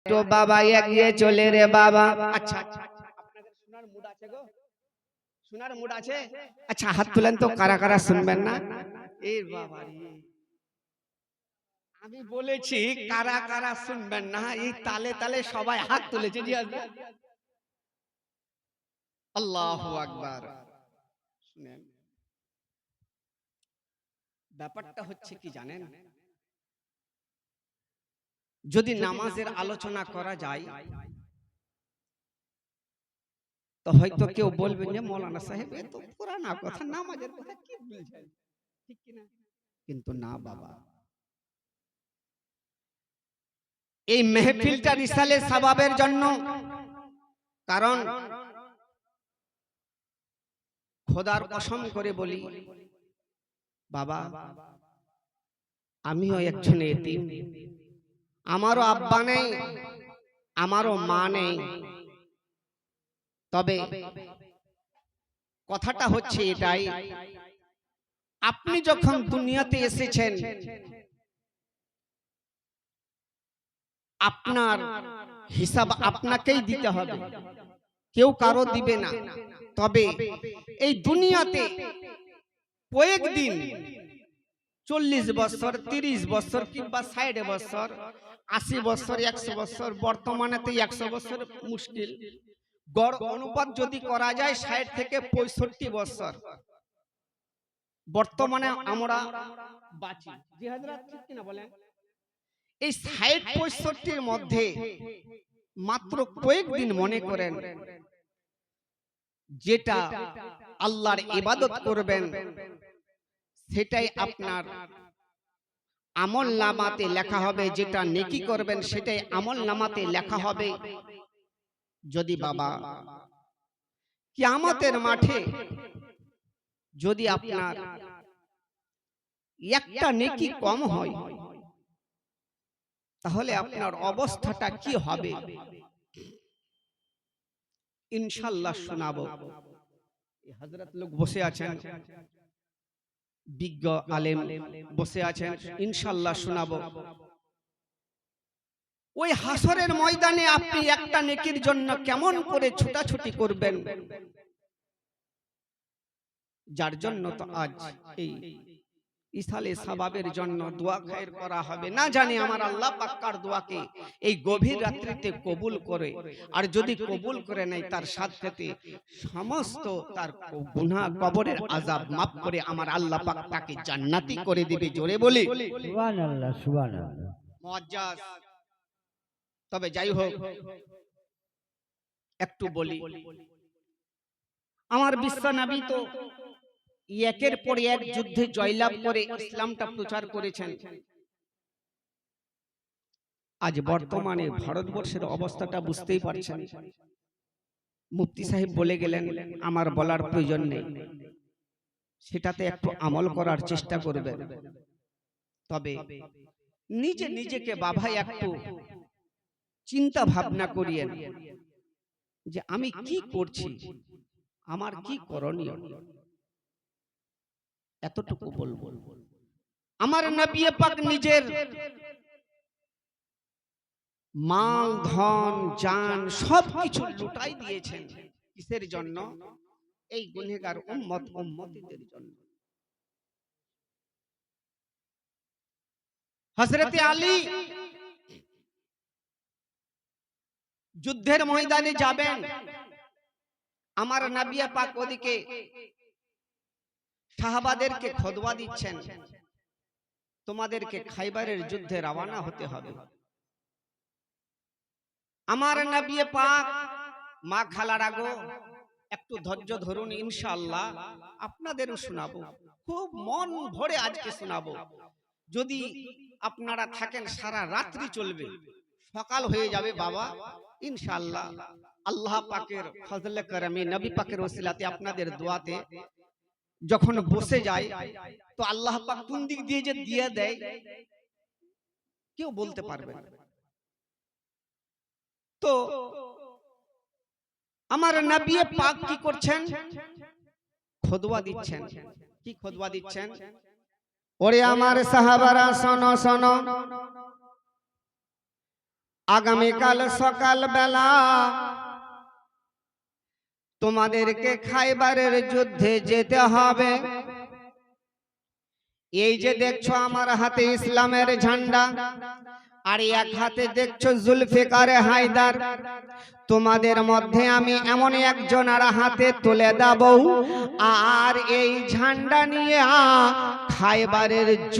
তো বাবা এগিয়ে চলে রে বাবা। আচ্ছা আচ্ছা আপনাদের শোনার মুড আছে গো? শোনার মুড আছে? আচ্ছা হাত তুলেন তো, কারা কারা শুনবেন না? এই বাবা রে, আমি বলেছি কারা কারা শুনবেন না, এই তালে তালে সবাই হাত তুলেছে। জি হাজরাত, আল্লাহু আকবার। শুনেন, ব্যাপারটা হচ্ছে কি জানেন, যদি নামাজের আলোচনা করা যায় তো হয়তো কেউ বলবেন যে মৌলানা সাহেব এ তো পুরানা কথা, নামাজের কথা কি বলছেন, ঠিক কি না? কিন্তু না বাবা, এই মেহফিলটা রিসালে সাবাবের জন্য। কারণ খোদার কসম করে বলি বাবা, আমিও একজন এতিম, আমারও আব্বা নেই, আমারও মা নেই। তবে কথাটা হচ্ছে এটাই, আপনি যখন দুনিয়াতে এসেছেন আপনার হিসাব আপনাকেই দিতে হবে, কেউ কারো দিবে না। তবে এই দুনিয়াতে কয়েকদিন 40 বছর, 30 বছর কিংবা 60 বছর, 80 বছর, 100 বছর, বর্তমানেতে 100 বছর মুশকিল, গড় অনুপাত যদি করা যায় 60 থেকে 65 বছর বর্তমানে আমরা বাঁচি। জি হাজরাত, ঠিক কিনা বলেন? এই 60-65 মধ্যে মাত্র কয়েকদিন মনে করেন যেটা আল্লাহর ইবাদত করবেন সেটাই আপনার আমল নামাতে লেখা হবে, যেটা নেকি করবেন সেটাই আমল নামাতে লেখা হবে। যদি বাবা কিয়ামতের মাঠে যদি আপনার একটা নেকি কম হয় তাহলে আপনার অবস্থাটা কি হবে ইনশাআল্লাহ শোনাবো। এই হযরত লোক বসে আছেন, বিজ্ঞ আলেম বসে আছেন, ইনশাআল্লাহ শোনাবো। ওই হাসরের ময়দানে আপনি একটা নেকির জন্য কেমন করে ছুটাছুটি করবেন, যার জন্য তো আজ এই ইসালে সাবাবের জন্য দোয়া খায়ের করা হবে। না জানি আমার আল্লাহ পাক কার দোয়াকে এই গভীর রাত্রিতে কবুল করে, আর যদি কবুল করে নেয় তার সাথে সমস্ত তার গুনাহ কবরের আযাব মাফ করে আমার আল্লাহ পাক তাকে জান্নাতি করে দিবে। জোরে বলি সুবহানাল্লাহ, সুবহানাল্লাহ। মুআজ্জাজ। তবে যাই হোক, একটু বলি, আমার বিশ্ব নবী তো একের পর এক যুদ্ধে জয়লাভ করে ইসলামটা প্রচার করেছেন। আজ বর্তমানে ভারতবর্ষের অবস্থাটা বুঝতেই পারছেন। মুফতি সাহেব বলে গেলেন, আমার বলার প্রয়োজন নেই, সেটাতে একটু আমল করার চেষ্টা করবেন। তবে নিজে নিজেকে বাবা একটু চিন্তা ভাবনা করিয়েন যে আমি কি করছি, আমার কি করণীয়, এতটুকু বলবো। আমার নবী পাক নিজের মাল ধন জান সবকিছু লুটাই দিয়েছেন, কিসের জন্য? এই গুনহগার উম্মত উম্মতীদের জন্য। হযরতে আলী যুদ্ধের ময়দানে যাবেন, আমার নবী পাক ওদিকে সাহাবাদেরকে খোদবা দিচ্ছেন, তোমাদেরকে খাইবারের যুদ্ধে রওনা হতে হবে। আমার নবী পাক, মা খালারা গো একটু ধৈর্য ধরুন, ইনশাআল্লাহ আপনাদেরও শোনাবো, খুব মন ভরে আজকে শোনাবো। যদি আপনারা থাকেন সারা রাত্রি চলবে, সকাল হয়ে যাবে বাবা ইনশাআল্লাহ। আল্লাহ পাকের ফজলে করমে নবী পাকের ওসিলাতে আপনাদের দোয়াতে যখন বসে যায় তো আল্লাহ পাক কোন দিক দিয়ে যে দিয়ে দেয় কেউ বলতে পারবে না। তো আমার নবী পাক কি করছেন? খুতবা দিচ্ছেন। কি খুতবা দিচ্ছেন? ওরে আমার সাহাবারা শোনো শোনো, আগামীকাল সকাল বেলা তোমাদেরকে খাইবারের যুদ্ধে যেতে হবে। এই যে দেখছো আমার হাতে ইসলামের ঝান্ডা, আর এক হাতে দেখছো জুলফিকার হায়দার। তোমাদের মধ্যে আমি এমন একজন আর হাতে তুলে দেব, আর এই ঝান্ডা নিয়ে খাইবারের